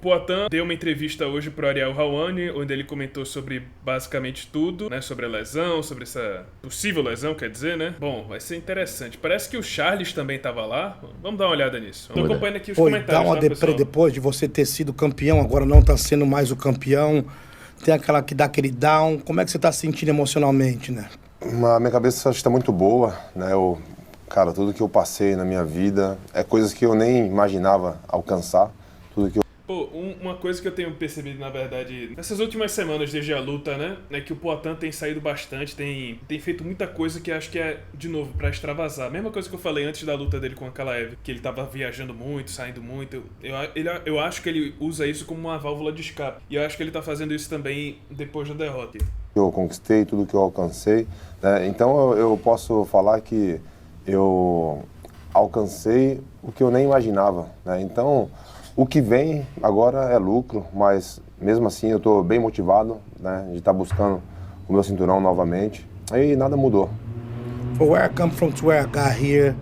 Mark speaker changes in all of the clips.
Speaker 1: Poatan deu uma entrevista hoje pro Ariel Helwani, onde ele comentou sobre basicamente tudo, né? Sobre a lesão, sobre essa possível lesão, quer dizer, né? Bom, vai ser interessante. Parece que o Charles também tava lá. Vamos dar uma olhada nisso. Vamos acompanhando aqui os comentários,
Speaker 2: dá uma
Speaker 1: pessoal?
Speaker 2: depois de você ter sido campeão, agora não tá sendo mais o campeão. Tem aquela que dá aquele down. Como é que você tá se sentindo emocionalmente, né?
Speaker 3: A minha cabeça está muito boa, né? Cara, tudo que eu passei na minha vida é coisas que eu nem imaginava alcançar. Tudo que eu...
Speaker 1: Pô, uma coisa que eu tenho percebido, na verdade, nessas últimas semanas desde a luta, né? É que o Poatan tem saído bastante, tem feito muita coisa que acho que é, de novo, pra extravasar. Mesma coisa que eu falei antes da luta dele com a Ankalaev, que ele tava viajando muito, saindo muito. Eu acho que ele usa isso como uma válvula de escape. E eu acho que ele tá fazendo isso também depois da derrota.
Speaker 3: Eu conquistei, tudo que eu alcancei, né? Então eu posso falar que eu alcancei o que eu nem imaginava, né? Então, o que vem agora é lucro, mas mesmo assim eu estou bem motivado, né, de estar buscando o meu cinturão novamente e nada mudou.
Speaker 2: From where I come from to where I got here,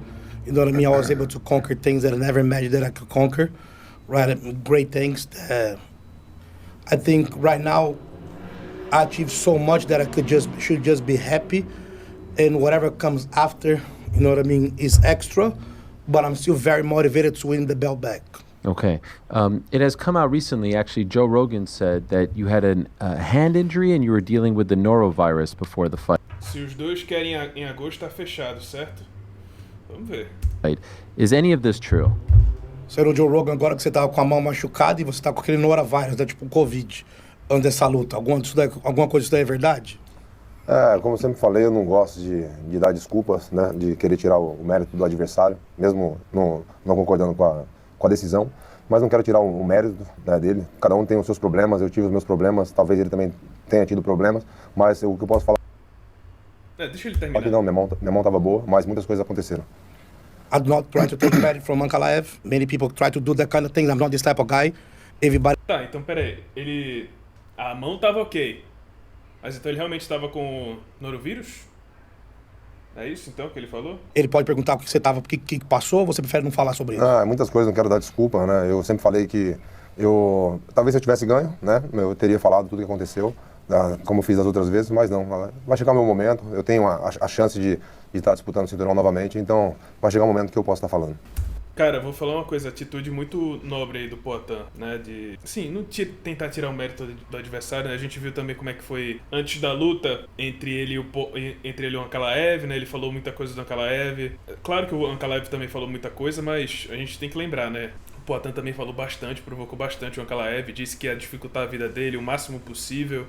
Speaker 2: you know what I mean? I was able to conquer things that I never imagined that I could conquer, right? Great things that I think right now I achieved so much that I should just be happy, and whatever comes after, you know what I mean, is extra, but I'm still very motivated to win the belt back.
Speaker 4: Okay. It has come out recently, actually, Joe Rogan said that you had a hand injury and you were dealing with the norovirus before the fight.
Speaker 1: Se os dois querem em agosto, tá fechado, certo? Vamos ver.
Speaker 4: Is any of this true?
Speaker 2: Você era o Joe Rogan agora que você tava com a mão machucada e você tá com aquele norovirus, né, tipo Covid, antes dessa luta. Alguma coisa disso daí é verdade?
Speaker 3: Como eu sempre falei, eu não gosto de dar desculpas, né, de querer tirar o mérito do adversário, mesmo não concordando com a decisão, mas não quero tirar o mérito, né, dele. Cada um tem os seus problemas, eu tive os meus problemas, talvez ele também tenha tido problemas, mas o que eu posso falar...
Speaker 1: Deixa ele terminar.
Speaker 3: Não, minha mão estava boa, mas muitas coisas aconteceram.
Speaker 2: I'm not trying to take credit from Ankalaev. Many people try to do that kind of thing. I'm not this type of guy. Everybody...
Speaker 1: Tá, então peraí. A mão tava ok, mas então ele realmente estava com norovirus? É isso então que ele falou?
Speaker 2: Ele pode perguntar o que você tava, o que passou, ou você prefere não falar sobre isso?
Speaker 3: Muitas coisas, não quero dar desculpa, né? Eu sempre falei que talvez se eu tivesse ganho, né? Eu teria falado tudo o que aconteceu, como eu fiz as outras vezes, mas não. Vai chegar o meu momento, eu tenho a chance de estar disputando o cinturão novamente, então vai chegar o momento que eu posso estar falando.
Speaker 1: Cara, vou falar uma coisa, atitude muito nobre aí do Poatan, né, de, sim, não tentar tirar o mérito do adversário, né, a gente viu também como é que foi antes da luta entre ele e o Ankalaev, né, ele falou muita coisa do Ankalaev, claro que o Ankalaev também falou muita coisa, mas a gente tem que lembrar, né, o Poatan também falou bastante, provocou bastante o Ankalaev, disse que ia dificultar a vida dele o máximo possível,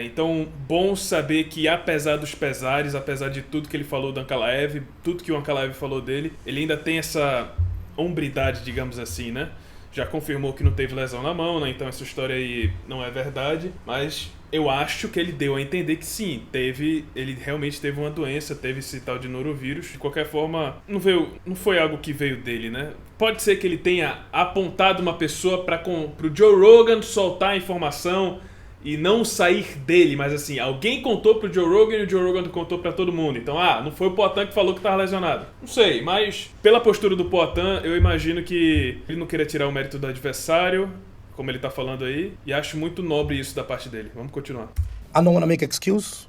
Speaker 1: então, bom saber que apesar dos pesares, apesar de tudo que ele falou do Ankalaev, tudo que o Ankalaev falou dele, ele ainda tem essa hombridade, digamos assim, né? Já confirmou que não teve lesão na mão, né? Então essa história aí não é verdade, mas eu acho que ele deu a entender que sim, ele realmente teve uma doença, teve esse tal de norovírus. De qualquer forma, não foi algo que veio dele, né? Pode ser que ele tenha apontado uma pessoa pro Joe Rogan soltar a informação e não sair dele, mas assim, alguém contou pro Joe Rogan e o Joe Rogan contou pra todo mundo. Então, não foi o Poatan que falou que tava lesionado. Não sei, mas pela postura do Poatan, eu imagino que ele não queria tirar o mérito do adversário, como ele tá falando aí, e acho muito nobre isso da parte dele. Vamos continuar.
Speaker 2: I don't want to make excuse.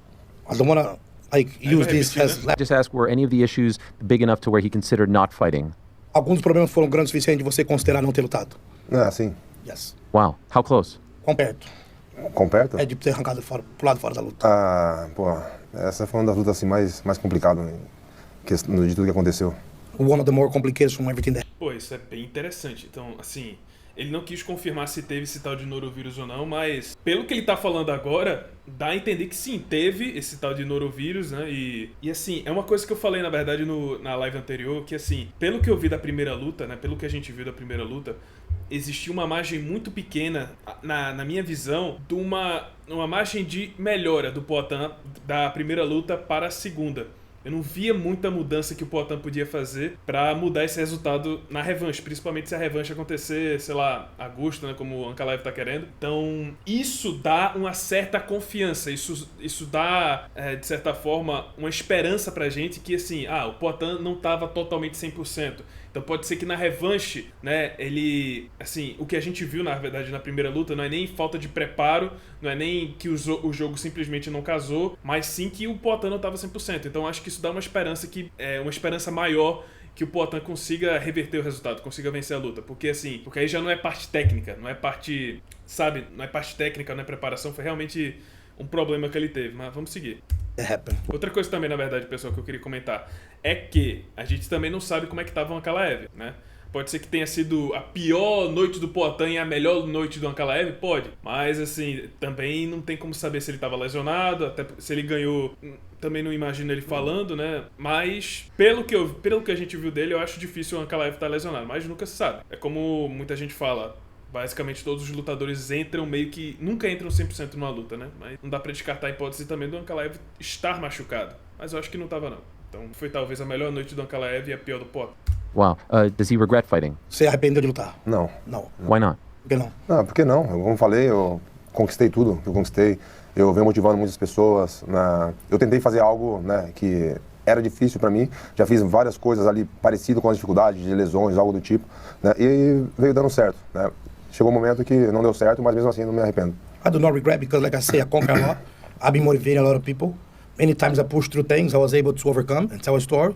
Speaker 2: I don't want to use this as...
Speaker 4: Just ask, were any of the issues big enough to where he considered not fighting?
Speaker 2: Alguns problemas foram grandes o suficiente de você considerar não ter lutado?
Speaker 3: Sim.
Speaker 2: Yes.
Speaker 4: Wow, how close?
Speaker 2: Quão perto?
Speaker 3: Com perto?
Speaker 2: É de ter arrancado pro lado fora da luta.
Speaker 3: Essa foi uma das lutas assim, mais complicadas, né, de tudo que aconteceu.
Speaker 2: One of the more complicated from everything that...
Speaker 1: Pô, isso é bem interessante. Então, assim, ele não quis confirmar se teve esse tal de norovírus ou não, mas pelo que ele tá falando agora, dá a entender que sim, teve esse tal de norovírus, né? E assim, é uma coisa que eu falei, na verdade, na live anterior, que assim, pelo que eu vi da primeira luta, né? Pelo que a gente viu da primeira luta, existia uma margem muito pequena, na minha visão, de uma margem de melhora do Poatan da primeira luta para a segunda. Eu não via muita mudança que o Poatan podia fazer pra mudar esse resultado na revanche, principalmente se a revanche acontecer, sei lá, agosto, né, como o Ankalaev tá querendo. Então, isso dá uma certa confiança, isso dá, de certa forma, uma esperança pra gente que, assim, o Poatan não tava totalmente 100%. Então pode ser que na revanche, né, ele, assim, o que a gente viu na verdade na primeira luta não é nem falta de preparo, não é nem que o jogo simplesmente não casou, mas sim que o Poatan não estava 100%. Então acho que isso dá uma esperança uma esperança maior que o Poatan consiga reverter o resultado, consiga vencer a luta. Porque assim, porque aí já não é parte técnica, não é parte, sabe, não é parte técnica, não é preparação, foi realmente um problema que ele teve, mas vamos seguir. Outra coisa também, na verdade, pessoal, que eu queria comentar é que a gente também não sabe como é que tava o Ankalaev, né? Pode ser que tenha sido a pior noite do Poatan e a melhor noite do Ankalaev, pode. Mas, assim, também não tem como saber se ele estava lesionado, até se ele ganhou, também não imagino ele falando, né? Mas, pelo que a gente viu dele, eu acho difícil o Ankalaev estar lesionado, mas nunca se sabe. É como muita gente fala, basicamente todos os lutadores entram meio que... Nunca entram 100% numa luta, né? Mas não dá pra descartar a hipótese também do Ankalaev estar machucado. Mas eu acho que não tava, não. Então foi talvez a melhor noite do Ankalaev e a pior do Poatan.
Speaker 4: Wow. Does he regret fighting?
Speaker 2: Você arrependeu de lutar?
Speaker 3: Não.
Speaker 4: Why not?
Speaker 2: Por que não?
Speaker 3: Não, por que não? Como eu falei, eu conquistei tudo que eu conquistei. Eu venho motivando muitas pessoas. Eu tentei fazer algo, né, que era difícil para mim. Já fiz várias coisas ali parecidas com as dificuldades de lesões, algo do tipo, né, e veio dando certo, né. Chegou um momento que não deu certo, mas mesmo assim não me arrependo.
Speaker 2: I do not regret because, like I say, I conquer a lot. I've been motivating a lot of people. Many times I pushed through things I was able to overcome and tell a story.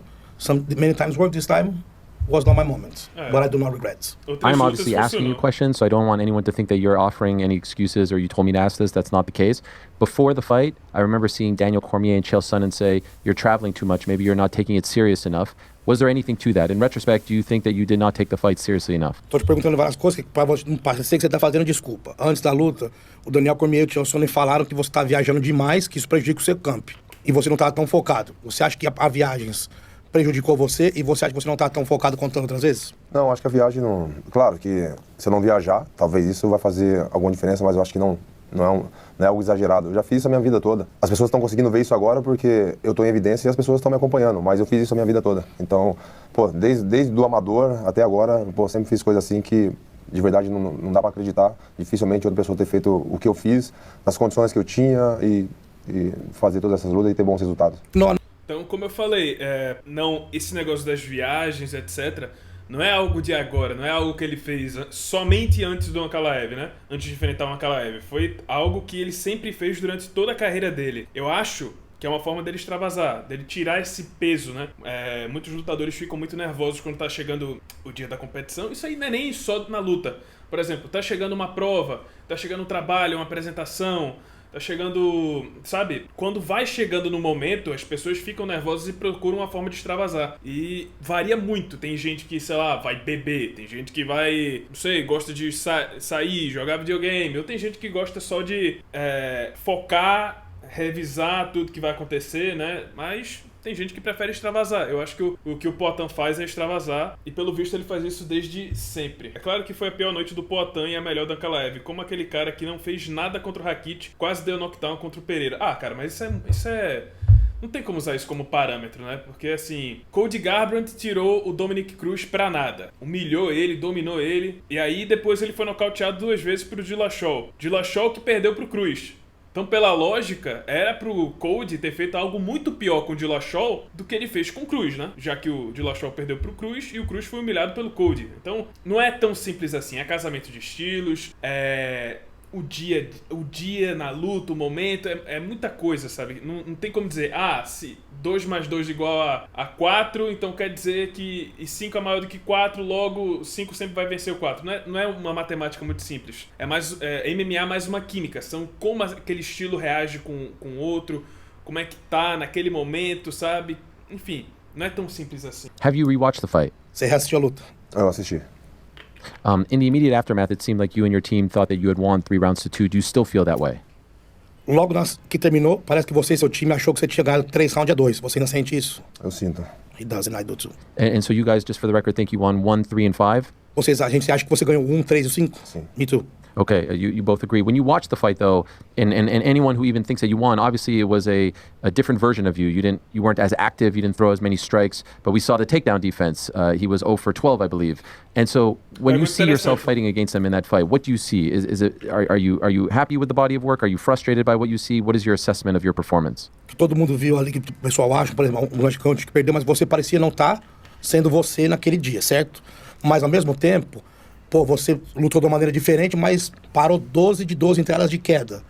Speaker 2: Many times worked. This time was not my moment, but I do not regret.
Speaker 4: I'm obviously asking you questions, so I don't want anyone to think that you're offering any excuses or you told me to ask this. That's not the case. Before the fight, I remember seeing Daniel Cormier and Chael Sonnen say, you're traveling too much, maybe you're not taking it serious enough. Was there anything to that? In retrospect, do you think that you did not take the fight seriously enough?
Speaker 2: Tô te perguntando várias coisas que não parecer que você tá fazendo desculpa. Antes da luta, o Daniel Cormier e o Chael Sonnen falaram que você tá viajando demais, que isso prejudica o seu camp. E você não tá tão focado. Você acha que a viagens prejudicou você e você acha que você não tá tão focado quanto outras vezes?
Speaker 3: Não, acho que a viagem não... Claro que se eu não viajar, talvez isso vai fazer alguma diferença, mas eu acho que não é algo exagerado. Eu já fiz isso a minha vida toda. As pessoas estão conseguindo ver isso agora porque eu estou em evidência e as pessoas estão me acompanhando, mas eu fiz isso a minha vida toda. Então, pô, desde do amador até agora, pô, sempre fiz coisas assim que de verdade não dá para acreditar. Dificilmente outra pessoa ter feito o que eu fiz, nas condições que eu tinha e fazer todas essas lutas e ter bons resultados.
Speaker 1: Então, como eu falei, esse negócio das viagens, etc., não é algo de agora, não é algo que ele fez somente antes do Ankalaev, né? Antes de enfrentar o Ankalaev. Foi algo que ele sempre fez durante toda a carreira dele. Eu acho que é uma forma dele extravasar, dele tirar esse peso, né? Muitos lutadores ficam muito nervosos quando tá chegando o dia da competição. Isso aí não é nem só na luta. Por exemplo, tá chegando uma prova, tá chegando um trabalho, uma apresentação... Tá chegando, sabe? Quando vai chegando no momento, as pessoas ficam nervosas e procuram uma forma de extravasar. E varia muito. Tem gente que, sei lá, vai beber. Tem gente que vai, não sei, gosta de sair, jogar videogame. Ou tem gente que gosta só de focar, revisar tudo que vai acontecer, né? Mas... tem gente que prefere extravasar. Eu acho que o que o Poatan faz é extravasar. E pelo visto ele faz isso desde sempre. É claro que foi a pior noite do Poatan e a melhor do Ankalaev. Como aquele cara que não fez nada contra o Rakic, quase deu knockdown contra o Pereira. Ah, cara, mas isso é... não tem como usar isso como parâmetro, né? Porque, assim, Cody Garbrandt tirou o Dominic Cruz pra nada. Humilhou ele, dominou ele. E aí, depois ele foi nocauteado 2 vezes pro Dillashaw. Dillashaw que perdeu pro Cruz. Então, pela lógica, era pro Cody ter feito algo muito pior com o Dillashaw do que ele fez com o Cruz, né? Já que o Dillashaw perdeu pro Cruz e o Cruz foi humilhado pelo Cody. Então, não é tão simples assim. É casamento de estilos, o dia na luta, o momento, é muita coisa, sabe? Não tem como dizer, se 2 mais 2 igual a 4, então quer dizer que 5 é maior do que 4, logo 5 sempre vai vencer o 4. Não é uma matemática muito simples. MMA é mais uma química, são como aquele estilo reage com o outro, como é que tá naquele momento, sabe? Enfim, não é tão simples assim.
Speaker 4: Have you rewatched the fight?
Speaker 2: Você reassistiu a luta?
Speaker 3: Eu assisti.
Speaker 4: In the immediate aftermath, it seemed like you and your team thought that you had won 3 rounds to 2. Do you still feel that way?
Speaker 2: Logo que terminou, parece que você e seu time achou que você tinha ganhado 3 rounds a 2. Você ainda sente isso?
Speaker 3: Eu sinto.
Speaker 2: He does and I do too.
Speaker 4: And so you guys, just for the record, think you won 1, 3, and 5?
Speaker 2: A gente acha que você ganhou 1, 3 e 5?
Speaker 3: Sim.
Speaker 2: Me too.
Speaker 4: Okay, you both agree. When you watch the fight, though, and anyone who even thinks that you won, obviously it was a different version of you. You weren't as active. You didn't throw as many strikes. But we saw the takedown defense. He was 0 for 12, I believe. And so when you see yourself fighting against him in that fight, what do you see? Are you happy with the body of work? Are you frustrated by what you see? What is your assessment of your performance?
Speaker 2: Todo mundo viu ali que o pessoal acha, por exemplo, o Lance Count que perdeu, mas você parecia não estar sendo você naquele dia, certo? Mas ao mesmo tempo, pô, você lutou de uma maneira diferente, mas parou 12 de 12 entradas de queda.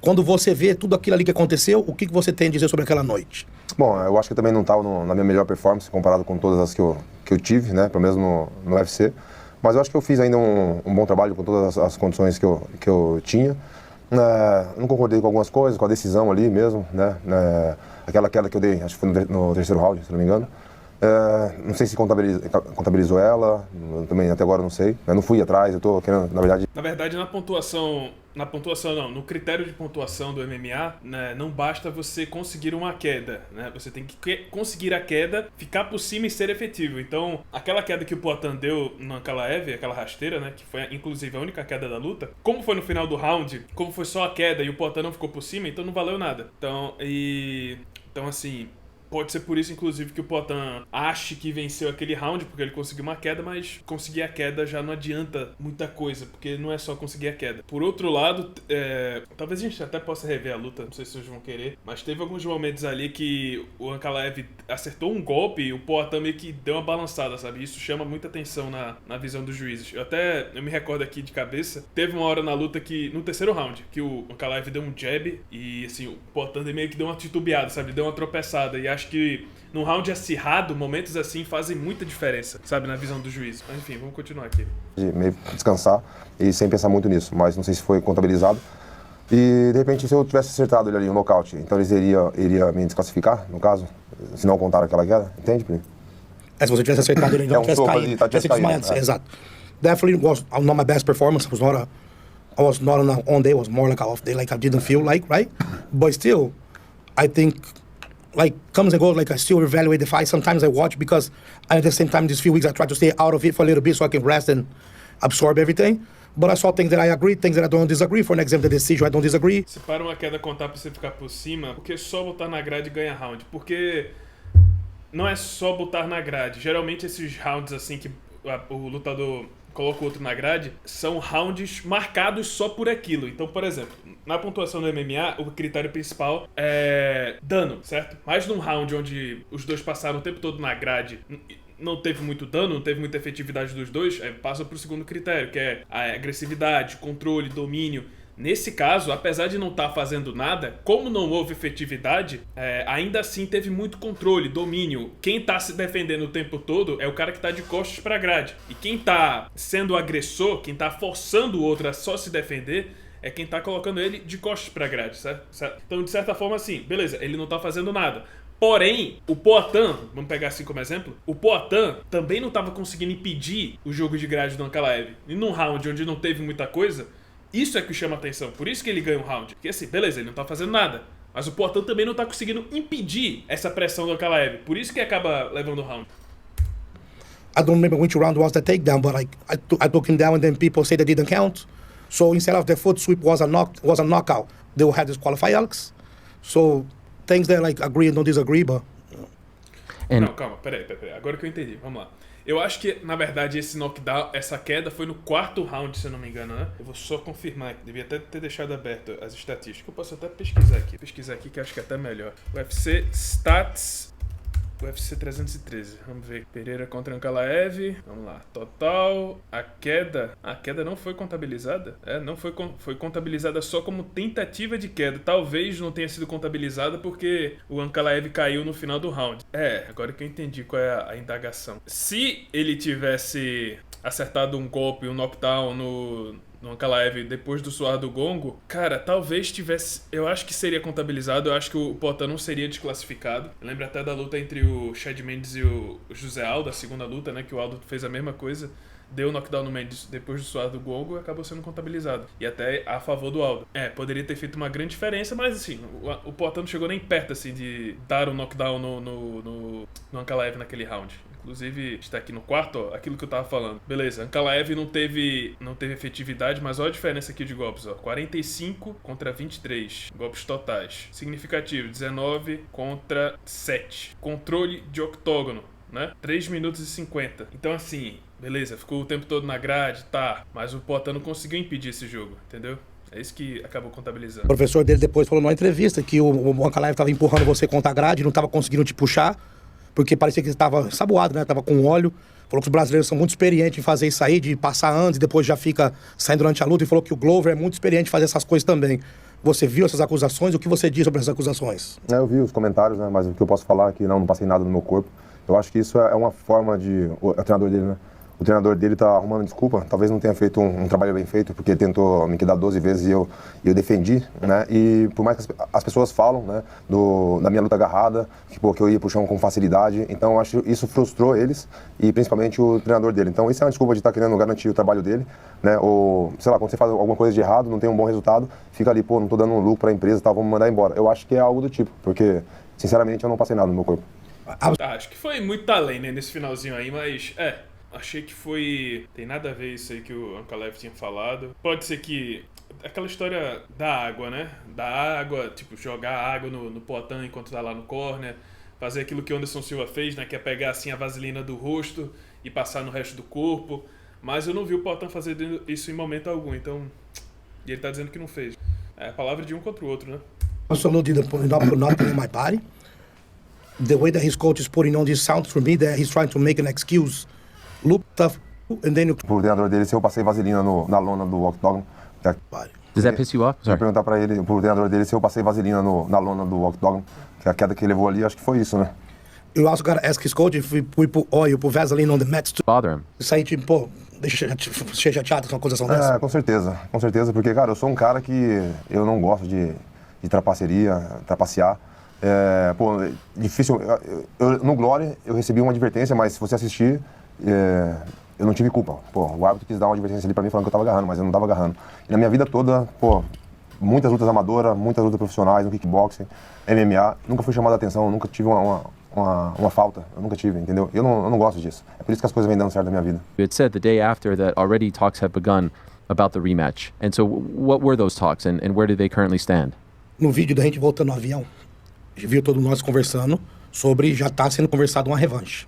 Speaker 2: Quando você vê tudo aquilo ali que aconteceu, o que você tem a dizer sobre aquela noite?
Speaker 3: Bom, eu acho que eu também não estava na minha melhor performance comparado com todas as que eu tive, né, pelo menos no UFC. Mas eu acho que eu fiz ainda um bom trabalho com todas as condições que eu tinha. Não concordei com algumas coisas, com a decisão ali mesmo, né? Aquela queda que eu dei, acho que foi no terceiro round, se não me engano. Não sei se contabilizou ela, também até agora não sei. Eu não fui atrás, eu tô querendo, na verdade...
Speaker 1: Na verdade, na pontuação não, no critério de pontuação do MMA, né, não basta você conseguir uma queda, né? Você tem que conseguir a queda, ficar por cima e ser efetivo. Então, aquela queda que o Poatan deu no Ankalaev, aquela rasteira, né, que foi inclusive a única queda da luta, como foi no final do round, como foi só a queda e o Poatan não ficou por cima, então não valeu nada. Então assim, pode ser por isso, inclusive, que o Poatan ache que venceu aquele round, porque ele conseguiu uma queda, mas conseguir a queda já não adianta muita coisa, porque não é só conseguir a queda. Por outro lado, talvez a gente até possa rever a luta, não sei se vocês vão querer, mas teve alguns momentos ali que o Ankalaev acertou um golpe e o Poatan meio que deu uma balançada, sabe? Isso chama muita atenção na visão dos juízes. Eu me recordo aqui de cabeça, teve uma hora na luta que, no terceiro round, que o Ankalaev deu um jab e, assim, o Poatan meio que deu uma titubeada, sabe? Deu uma tropeçada e acho que num round acirrado, momentos assim fazem muita diferença, sabe, na visão do juiz. Mas enfim, vamos continuar aqui.
Speaker 3: Meio descansar e sem pensar muito nisso, mas não sei se foi contabilizado. E de repente, se eu tivesse acertado ele ali no nocaute, então eles iria me desclassificar, no caso, se não contaram aquela queda, entende, Plínio?
Speaker 2: Se você tivesse acertado ele, não tivesse caído.
Speaker 3: Tivesse caído.
Speaker 2: Exato. Definitely was not my best performance. I was not on an on day. It was more like an off day. Like I didn't feel like, right? But still, I think, like, comes and goes, like I still evaluate the fight. Sometimes I watch because at the same time, these few weeks, I try to stay out of it for a little bit so I can rest and absorb everything. But I saw things that I agree, things that I don't disagree. For example, the decision I don't disagree.
Speaker 1: Se para uma queda contar pra você ficar por cima, porque só botar na grade ganha round. Porque não é só botar na grade. Geralmente esses rounds assim que o lutador coloca o outro na grade, são rounds marcados só por aquilo. Então, por exemplo, na pontuação do MMA, o critério principal é dano, certo? Mas num round onde os dois passaram o tempo todo na grade, não teve muito dano, não teve muita efetividade dos dois, passa pro segundo critério, que é a agressividade, controle, domínio. Nesse caso, apesar de não estar fazendo nada, como não houve efetividade, ainda assim teve muito controle, domínio. Quem está se defendendo o tempo todo é o cara que está de costas para a grade. E quem está sendo agressor, quem está forçando o outro a só se defender, é quem está colocando ele de costas para a grade, certo? Então, de certa forma, assim, beleza, ele não está fazendo nada. Porém, o Poatan, vamos pegar assim como exemplo, o Poatan também não estava conseguindo impedir o jogo de grade do Ankalaev. E num round onde não teve muita coisa, isso é que chama atenção, por isso que ele ganha um round. Porque assim, beleza, ele não tá fazendo nada, mas o Poatan também não tá conseguindo impedir essa pressão do Ankalaev, por isso que acaba levando o round.
Speaker 2: I don't remember which round was the takedown, but I took him down and then people say that didn't count. So instead of the foot sweep was a knockout, they will have disqualify Alex. So things that like agree and don't disagree, but...
Speaker 1: Não, calma, peraí, agora que eu entendi, vamos lá. Eu acho que, na verdade, esse knockdown, essa queda foi no quarto round, se eu não me engano, né? Eu vou só confirmar, devia até ter deixado aberto as estatísticas. Eu posso até pesquisar aqui que acho que é até melhor. UFC Stats, UFC 313. Vamos ver. Pereira contra Ankalaev. Vamos lá. Total. A queda não foi contabilizada? Não foi contabilizada só como tentativa de queda. Talvez não tenha sido contabilizada porque o Ankalaev caiu no final do round. Agora que eu entendi qual é a indagação. Se ele tivesse acertado um golpe, um knockdown no Ankalaev depois do soar do gongo, cara, talvez tivesse... Eu acho que seria contabilizado, eu acho que o Poatan não seria desclassificado. Eu lembro até da luta entre o Chad Mendes e o José Aldo, a segunda luta, né, que o Aldo fez a mesma coisa, deu o knockdown no Mendes depois do soar do gongo e acabou sendo contabilizado. E até a favor do Aldo. Poderia ter feito uma grande diferença, mas assim, o Poatan não chegou nem perto, assim, de dar o knockdown no Ankalaev naquele round. Inclusive, está aqui no quarto, ó, aquilo que eu tava falando. Beleza, Ankalaev não teve efetividade, mas olha a diferença aqui de golpes, ó. 45 contra 23 golpes totais. Significativo, 19 contra 7. Controle de octógono, né? 3 minutos e 50. Então, assim, beleza, ficou o tempo todo na grade, tá. Mas o Poatan não conseguiu impedir esse jogo, entendeu? É isso que acabou contabilizando.
Speaker 2: O professor dele depois falou numa entrevista que o Ankalaev estava empurrando você contra a grade, não estava conseguindo te puxar. porque parecia que ele estava saboado, né? Tava com óleo. Falou que os brasileiros são muito experientes em fazer isso aí, de passar antes e depois já fica saindo durante a luta. E falou que o Glover é muito experiente em fazer essas coisas também. Você viu essas acusações? O que você diz sobre essas acusações?
Speaker 3: Eu vi os comentários, né? Mas o que eu posso falar é que não passei nada no meu corpo. Eu acho que isso é uma forma de... O treinador dele, né? O treinador dele tá arrumando desculpa. Talvez não tenha feito um trabalho bem feito, porque tentou me quedar 12 vezes e eu defendi, né? E por mais que as pessoas falam, né? Da minha luta agarrada, que eu ia pro chão com facilidade. Então eu acho que isso frustrou eles e principalmente o treinador dele. Então isso é uma desculpa de estar querendo garantir o trabalho dele, né? Ou, sei lá, quando você faz alguma coisa de errado, não tem um bom resultado, fica ali, não tô dando um lucro pra empresa e tal, vamos mandar embora. Eu acho que é algo do tipo, porque, sinceramente, eu não passei nada no meu corpo.
Speaker 1: Acho que foi muito além, né, nesse finalzinho aí, mas achei que foi... Tem nada a ver isso aí que o Ankalaev tinha falado. Pode ser que... Aquela história da água, né? Da água, tipo, jogar água no Poatan enquanto tá lá no corner. Fazer aquilo que o Anderson Silva fez, né? Que é pegar, assim, a vaselina do rosto e passar no resto do corpo. Mas eu não vi o Poatan fazer isso em momento algum, então... E ele tá dizendo que não fez. É a palavra de um contra o outro, né?
Speaker 2: Absolutely, not nothing in my body. The way that his coach is putting on this sounds for me that he's trying to make an excuse. Look tough, and then you...
Speaker 3: Pro treinador dele, se eu passei vaselina na lona do octógono...
Speaker 4: Does that piss you off?
Speaker 3: Se eu perguntar pra ele, pro treinador dele, se eu passei vaselina na lona do octógono, que a queda que ele levou ali, acho que foi isso, né?
Speaker 2: You also gotta ask his coach if we put oil, put Vaseline on the mats to
Speaker 4: Bother him.
Speaker 2: Isso aí, tipo, pô, deixa ser chateado com uma acusação dessa.
Speaker 3: Com certeza, porque, cara, eu sou um cara que eu não gosto de trapacear. Difícil, no Glória eu recebi uma advertência, mas se você assistir, eu não tive culpa. O árbitro quis dar uma advertência ali pra mim falando que eu tava agarrando, mas eu não tava agarrando. E na minha vida toda, muitas lutas amadoras, muitas lutas profissionais, no kickboxing, MMA, nunca fui chamado a atenção, nunca tive uma falta, eu nunca tive, entendeu? Eu não gosto disso. É por isso que as coisas vêm dando certo na minha vida.
Speaker 4: You had said the day after that already talks have begun about the rematch. And so what were those talks and where do they currently stand?
Speaker 2: No vídeo da gente voltando no avião, viu todos nós conversando sobre já tá sendo conversado uma revanche.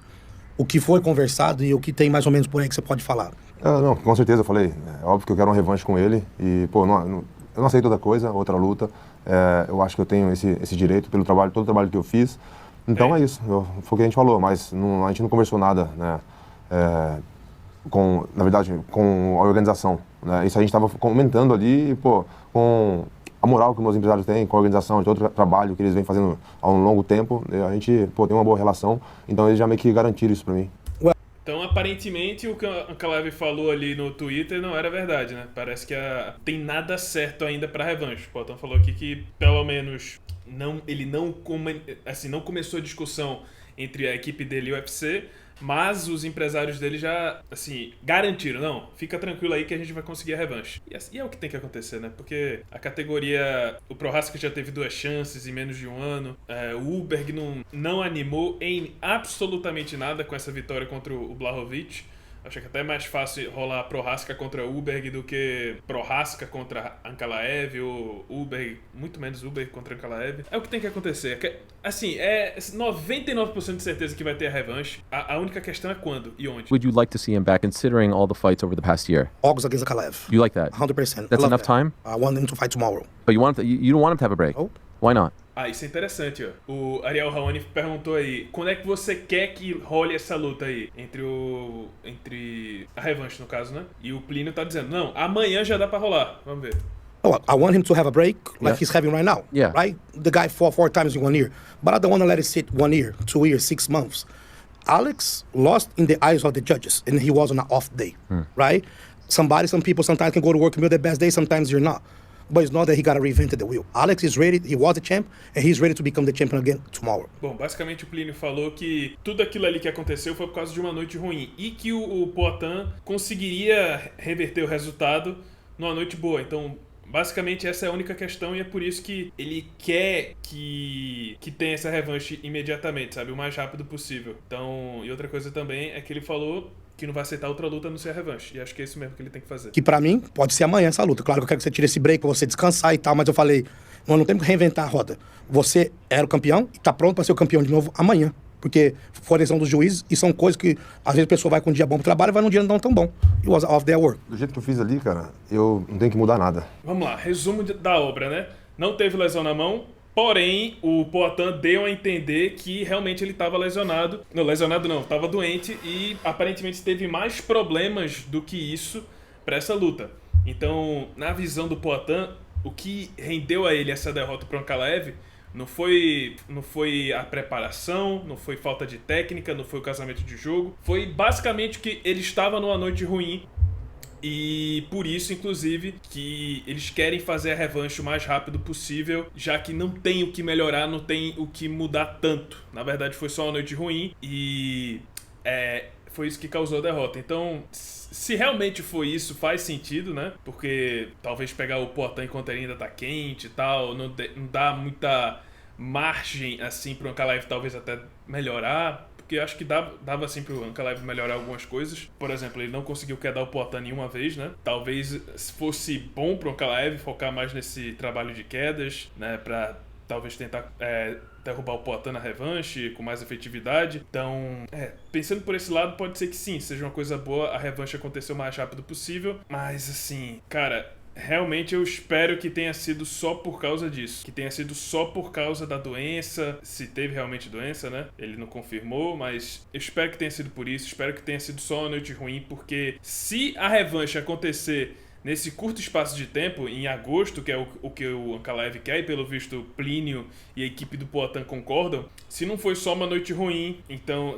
Speaker 2: O que foi conversado e o que tem mais ou menos por aí que você pode falar?
Speaker 3: Não, com certeza, eu falei. É óbvio que eu quero uma revanche com ele e, eu não aceito outra coisa, outra luta. Eu acho que eu tenho esse direito pelo trabalho, todo o trabalho que eu fiz. Então é isso, foi o que a gente falou, mas a gente não conversou nada, né? Na verdade, com a organização, né? Isso a gente estava comentando ali, com a moral que meus empresários têm, com a organização, de todo o trabalho que eles vêm fazendo há um longo tempo, a gente tem uma boa relação, então eles já meio que garantiram isso para mim.
Speaker 1: Então, aparentemente, o que o Ankalaev falou ali no Twitter não era verdade, né? Parece que tem nada certo ainda pra revanche. O Poatan falou aqui que, pelo menos, ele não começou a discussão entre a equipe dele e o UFC, mas os empresários dele já, garantiram. Não, fica tranquilo aí que a gente vai conseguir a revanche. E é o que tem que acontecer, né? Porque a categoria... O Prochazka já teve 2 chances em menos de um ano. O Uberg não animou em absolutamente nada com essa vitória contra o Blachowicz. Acho que até é mais fácil rolar Prochazka contra Uberg do que Prochazka contra Ankalaev ou Uberg, muito menos Uberg contra Ankalaev. É o que tem que acontecer. É 99% de certeza que vai ter a revanche. A única questão é quando e onde.
Speaker 4: Would you like to see him back considering all the fights over the past year?
Speaker 2: August against Ankalaev.
Speaker 4: You like that?
Speaker 2: 100%.
Speaker 4: That's enough time?
Speaker 2: I want him to fight tomorrow.
Speaker 4: But you don't want him to have a break?
Speaker 2: Oh.
Speaker 4: Why not?
Speaker 1: Isso é interessante, ó. O Ariel Raoni perguntou aí, quando é que você quer que role essa luta aí? Entre a revanche, no caso, né? E o Plínio tá dizendo, não, amanhã já dá pra rolar. Vamos ver.
Speaker 2: Oh, I want him to have a break like he's having right now.
Speaker 4: Yeah.
Speaker 2: Right? The guy fought 4 times in 1 year. But I don't want to let it sit 1 year, 2 years, 6 months. Alex lost in the eyes of the judges, and he was on an off day, right? Some people sometimes can go to work and be their best day, sometimes you're not. But it's not that he got to reinvent the wheel. Alex is ready, he was the champ, and he's ready to become the champion again tomorrow.
Speaker 1: Bom, basicamente o Plínio falou que tudo aquilo ali que aconteceu foi por causa de uma noite ruim e que o Poatan conseguiria reverter o resultado numa noite boa. Então, basicamente essa é a única questão e é por isso que ele quer que tenha essa revanche imediatamente, sabe? O mais rápido possível. Então, e outra coisa também é que ele falou que não vai aceitar outra luta a não ser a revanche. E acho que é isso mesmo que ele tem que fazer.
Speaker 2: Que pra mim, pode ser amanhã essa luta. Claro que eu quero que você tire esse break pra você descansar e tal, mas eu falei, nós não temos que reinventar a roda. Você era o campeão e tá pronto pra ser o campeão de novo amanhã. Porque foi a decisão dos juízes e são coisas que, às vezes, a pessoa vai com um dia bom pro trabalho e vai num dia não tão bom. It was off their work.
Speaker 3: Do jeito que eu fiz ali, cara, eu não tenho que mudar nada.
Speaker 1: Vamos lá, resumo da obra, né? Não teve lesão na mão, Porém, o Poatan deu a entender que realmente ele estava lesionado. Não, lesionado não, estava doente e aparentemente teve mais problemas do que isso para essa luta. Então, na visão do Poatan, o que rendeu a ele essa derrota para o Ankalaev não foi a preparação, não foi falta de técnica, não foi o casamento de jogo. Foi basicamente que ele estava numa noite ruim. E por isso, inclusive, que eles querem fazer a revanche o mais rápido possível, já que não tem o que melhorar, não tem o que mudar tanto. Na verdade, foi só uma noite ruim e foi isso que causou a derrota. Então, se realmente foi isso, faz sentido, né? Porque talvez pegar o Poatan enquanto ele ainda tá quente e tal, não dá muita margem, assim, pro Ankalaev talvez até melhorar. Porque eu acho que dava assim pro Ankalaev melhorar algumas coisas. Por exemplo, ele não conseguiu quedar o Poatan nenhuma vez, né? Talvez fosse bom pro Ankalaev focar mais nesse trabalho de quedas, né? Pra talvez tentar derrubar o Poatan na revanche com mais efetividade. Então, pensando por esse lado, pode ser que sim, seja uma coisa boa a revanche acontecer o mais rápido possível. Mas assim, cara, realmente eu espero que tenha sido só por causa disso. Que tenha sido só por causa da doença. Se teve realmente doença, né? Ele não confirmou, mas eu espero que tenha sido por isso. Espero que tenha sido só uma noite ruim, porque se a revanche acontecer nesse curto espaço de tempo, em agosto, que é o que o Ankalaev quer, e pelo visto Plínio e a equipe do Poatan concordam, se não foi só uma noite ruim, então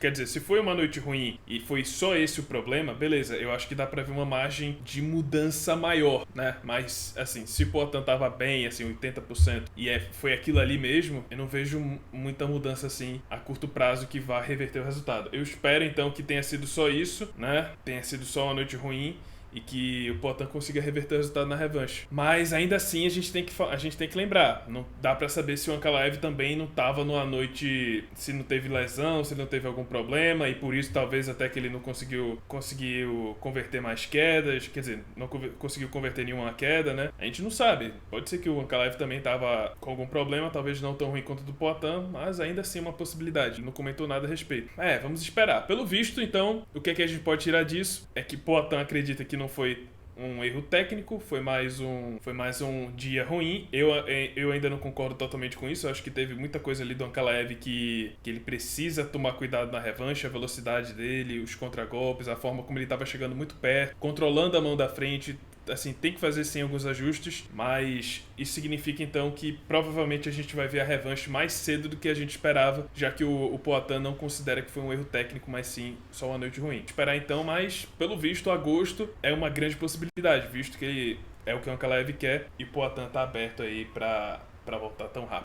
Speaker 1: quer dizer, se foi uma noite ruim e foi só esse o problema, beleza, eu acho que dá pra ver uma margem de mudança maior, né? Mas, assim, se o Poatan tava bem, assim, 80%, e foi aquilo ali mesmo, eu não vejo muita mudança, assim, a curto prazo que vá reverter o resultado. Eu espero, então, que tenha sido só isso, né? Tenha sido só uma noite ruim e que o Poatan consiga reverter o resultado na revanche. Mas ainda assim a gente tem que lembrar, não dá pra saber se o Ankalaev também não tava numa noite, se não teve lesão, se não teve algum problema, e por isso talvez até que ele não conseguiu converter mais quedas, quer dizer, não conseguiu converter nenhuma queda, né? A gente não sabe, pode ser que o Ankalaev também tava com algum problema, talvez não tão ruim quanto o do Poatan, mas ainda assim é uma possibilidade, ele não comentou nada a respeito. Vamos esperar. Pelo visto, então, o que é que a gente pode tirar disso é que Poatan acredita que não foi um erro técnico, foi mais um dia ruim. Eu ainda não concordo totalmente com isso. Eu acho que teve muita coisa ali do Ankalaev que ele precisa tomar cuidado na revanche, a velocidade dele, os contragolpes, a forma como ele estava chegando muito perto, controlando a mão da frente. Assim, tem que fazer sim alguns ajustes, mas isso significa então que provavelmente a gente vai ver a revanche mais cedo do que a gente esperava, já que o Poatan não considera que foi um erro técnico, mas sim só uma noite ruim. Esperar então, mas pelo visto agosto é uma grande possibilidade, visto que é o que o Ankalaev quer e o Poatan tá aberto aí pra voltar tão rápido.